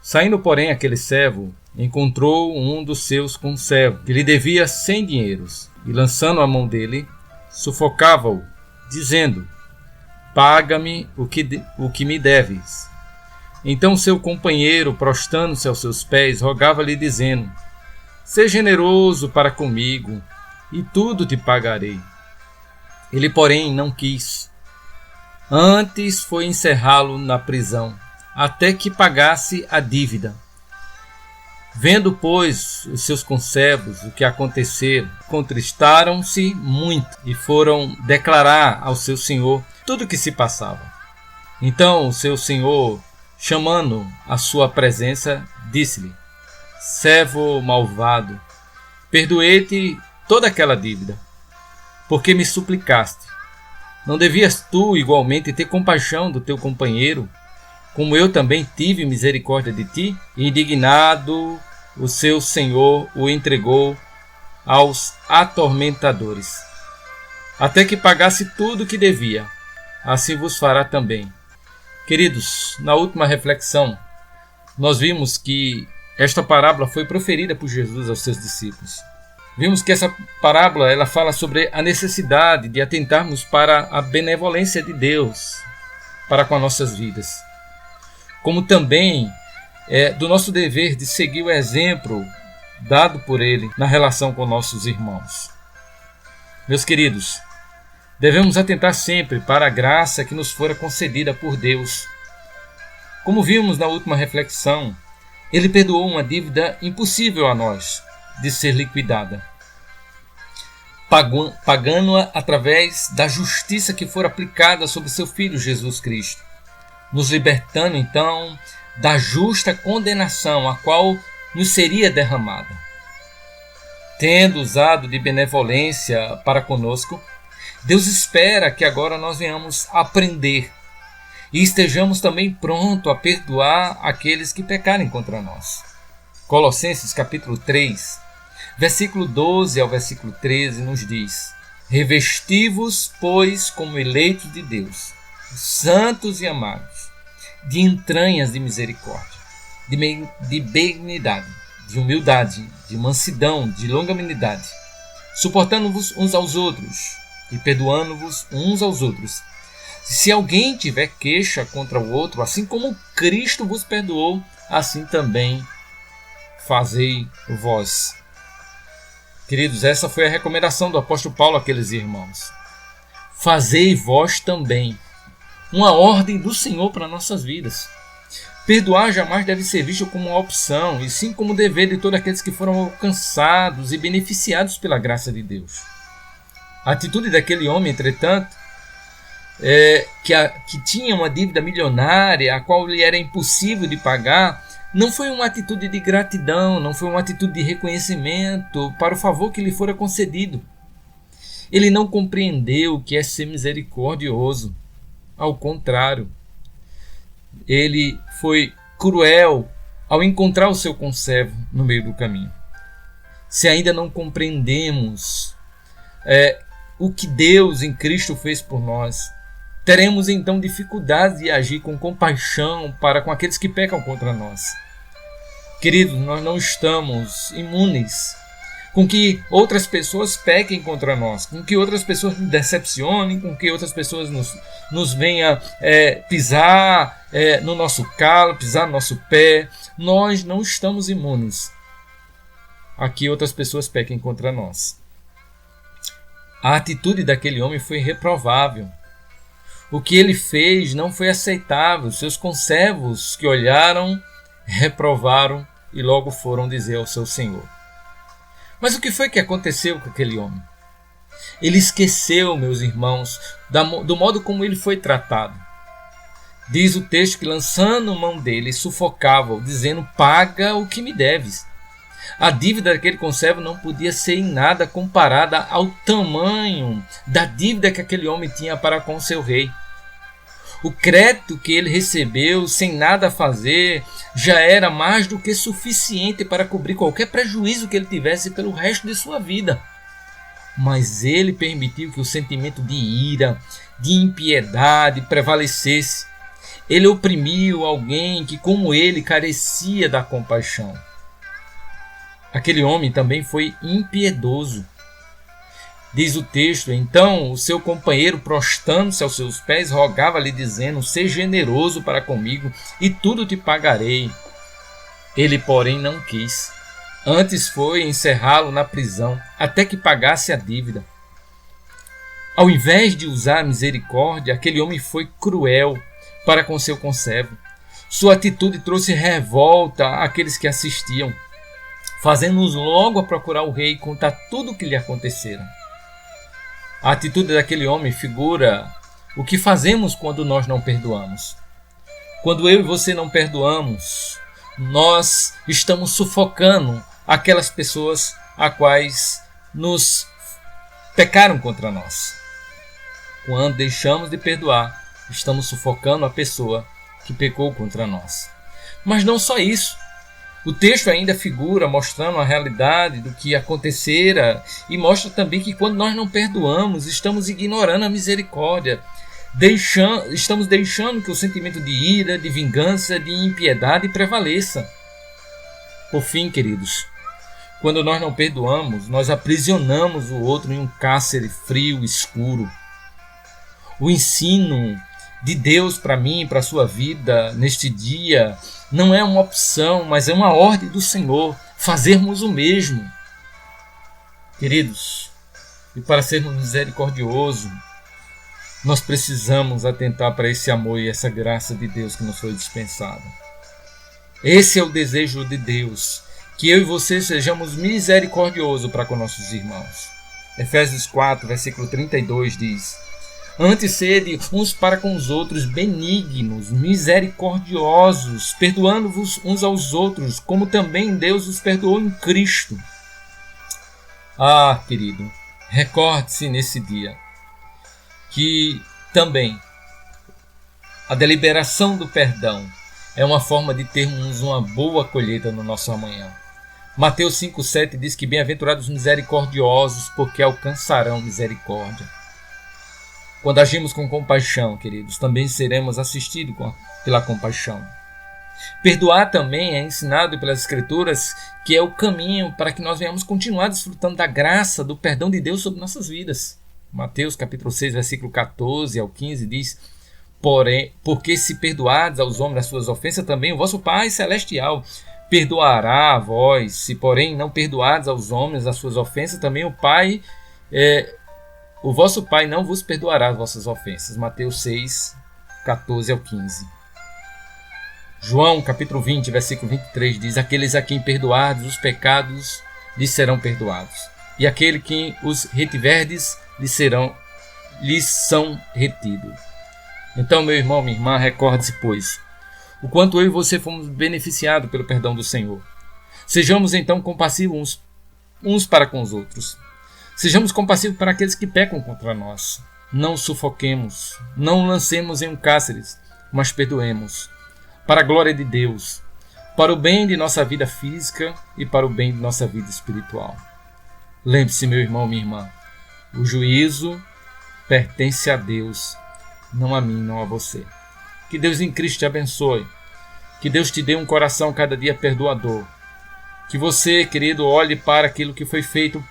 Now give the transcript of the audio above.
Saindo, porém, aquele servo encontrou um dos seus conservos, que lhe devia 100 dinheiros, e lançando a mão dele, sufocava-o, dizendo: paga-me o que me deves. Então seu companheiro, prostrando-se aos seus pés, rogava-lhe, dizendo: seja generoso para comigo, e tudo te pagarei. Ele, porém, não quis. Antes foi encerrá-lo na prisão, até que pagasse a dívida. Vendo, pois, os seus conservos o que aconteceu, contristaram-se muito e foram declarar ao seu senhor tudo o que se passava. Então o seu senhor, chamando à sua presença, disse-lhe: servo malvado, perdoei-te toda aquela dívida, porque me suplicaste. Não devias tu igualmente ter compaixão do teu companheiro, como eu também tive misericórdia de ti? E indignado, o seu senhor o entregou aos atormentadores, até que pagasse tudo o que devia. Assim vos fará também. Queridos, na última reflexão, nós vimos que esta parábola foi proferida por Jesus aos seus discípulos. Vimos que essa parábola ela fala sobre a necessidade de atentarmos para a benevolência de Deus para com as nossas vidas, como também do nosso dever de seguir o exemplo dado por Ele na relação com nossos irmãos. Meus queridos, devemos atentar sempre para a graça que nos fora concedida por Deus. Como vimos na última reflexão, Ele perdoou uma dívida impossível a nós de ser liquidada, pagando-a através da justiça que for aplicada sobre seu Filho Jesus Cristo, nos libertando então da justa condenação a qual nos seria derramada. Tendo usado de benevolência para conosco, Deus espera que agora nós venhamos aprender e estejamos também prontos a perdoar aqueles que pecarem contra nós. Colossenses capítulo 3, versículo 12 ao versículo 13 nos diz: revesti-vos, pois, como eleitos de Deus, santos e amados, de entranhas de misericórdia, de benignidade, de humildade, de mansidão, de longanimidade, suportando-vos uns aos outros e perdoando-vos uns aos outros. Se alguém tiver queixa contra o outro, assim como Cristo vos perdoou, assim também fazei vós. Queridos, essa foi a recomendação do apóstolo Paulo àqueles irmãos. Fazei vós também. Uma ordem do Senhor para nossas vidas. Perdoar jamais deve ser visto como uma opção, e sim como dever de todos aqueles que foram alcançados e beneficiados pela graça de Deus. A atitude daquele homem, entretanto, que tinha uma dívida milionária, a qual lhe era impossível de pagar, não foi uma atitude de gratidão, não foi uma atitude de reconhecimento para o favor que lhe fora concedido. Ele não compreendeu o que é ser misericordioso. Ao contrário, ele foi cruel ao encontrar o seu conservo no meio do caminho. Se ainda não compreendemos o que Deus em Cristo fez por nós, teremos então dificuldade de agir com compaixão para com aqueles que pecam contra nós. Queridos, nós não estamos imunes com que outras pessoas pequem contra nós, com que outras pessoas nos decepcionem, com que outras pessoas nos venham pisar no nosso calo, pisar no nosso pé. Nós não estamos imunes a que outras pessoas pequem contra nós. A atitude daquele homem foi reprovável. O que ele fez não foi aceitável. Seus conservos que olharam, reprovaram e logo foram dizer ao seu senhor. Mas o que foi que aconteceu com aquele homem? Ele esqueceu, meus irmãos, do modo como ele foi tratado. Diz o texto que, lançando mão dele, sufocava-o, dizendo: paga o que me deves. A dívida daquele conservo não podia ser em nada comparada ao tamanho da dívida que aquele homem tinha para com seu rei. O crédito que ele recebeu sem nada fazer já era mais do que suficiente para cobrir qualquer prejuízo que ele tivesse pelo resto de sua vida. Mas ele permitiu que o sentimento de ira, de impiedade prevalecesse. Ele oprimiu alguém que, como ele, carecia da compaixão. Aquele homem também foi impiedoso. Diz o texto: então o seu companheiro, prostrando-se aos seus pés, rogava-lhe, dizendo: seja generoso para comigo, e tudo te pagarei. Ele, porém, não quis. Antes foi encerrá-lo na prisão, até que pagasse a dívida. Ao invés de usar misericórdia, aquele homem foi cruel para com seu conservo. Sua atitude trouxe revolta àqueles que assistiam, fazendo-os logo a procurar o rei e contar tudo o que lhe acontecera. A atitude daquele homem figura o que fazemos quando nós não perdoamos. Quando eu e você não perdoamos, nós estamos sufocando aquelas pessoas a quais nos pecaram contra nós. Quando deixamos de perdoar, estamos sufocando a pessoa que pecou contra nós. Mas não só isso. O texto ainda figura mostrando a realidade do que acontecera e mostra também que quando nós não perdoamos, estamos ignorando a misericórdia. Estamos deixando que o sentimento de ira, de vingança, de impiedade prevaleça. Por fim, queridos, quando nós não perdoamos, nós aprisionamos o outro em um cárcere frio, escuro. O ensino de Deus para mim, para a sua vida neste dia, não é uma opção, mas é uma ordem do Senhor, fazermos o mesmo. Queridos, e para sermos misericordiosos, nós precisamos atentar para esse amor e essa graça de Deus que nos foi dispensada. Esse é o desejo de Deus, que eu e você sejamos misericordiosos para com nossos irmãos. Efésios 4, versículo 32 diz: antes sede uns para com os outros benignos, misericordiosos, perdoando-vos uns aos outros, como também Deus os perdoou em Cristo. Ah, querido, recorde-se nesse dia que também a deliberação do perdão é uma forma de termos uma boa colheita no nosso amanhã. Mateus 5,7 diz que bem-aventurados os misericordiosos, porque alcançarão misericórdia. Quando agimos com compaixão, queridos, também seremos assistidos pela compaixão. Perdoar também é ensinado pelas Escrituras que é o caminho para que nós venhamos continuar desfrutando da graça, do perdão de Deus sobre nossas vidas. Mateus capítulo 6, versículo 14 ao 15 diz: porém, porque se perdoardes aos homens as suas ofensas, também o vosso Pai Celestial perdoará a vós. Se, porém, não perdoardes aos homens as suas ofensas, também o vosso Pai não vos perdoará as vossas ofensas. Mateus 6, 14 ao 15. João, capítulo 20, versículo 23, diz: aqueles a quem perdoardes os pecados lhes serão perdoados, e aquele que os retiverdes lhes são retidos. Então, meu irmão, minha irmã, recorde-se, pois, o quanto eu e você fomos beneficiados pelo perdão do Senhor. Sejamos, então, compassivos uns para com os outros. Sejamos compassivos para aqueles que pecam contra nós. Não sufoquemos, não lancemos em um cárcere, mas perdoemos. Para a glória de Deus, para o bem de nossa vida física e para o bem de nossa vida espiritual. Lembre-se, meu irmão, minha irmã, o juízo pertence a Deus, não a mim, não a você. Que Deus em Cristo te abençoe. Que Deus te dê um coração cada dia perdoador. Que você, querido, olhe para aquilo que foi feito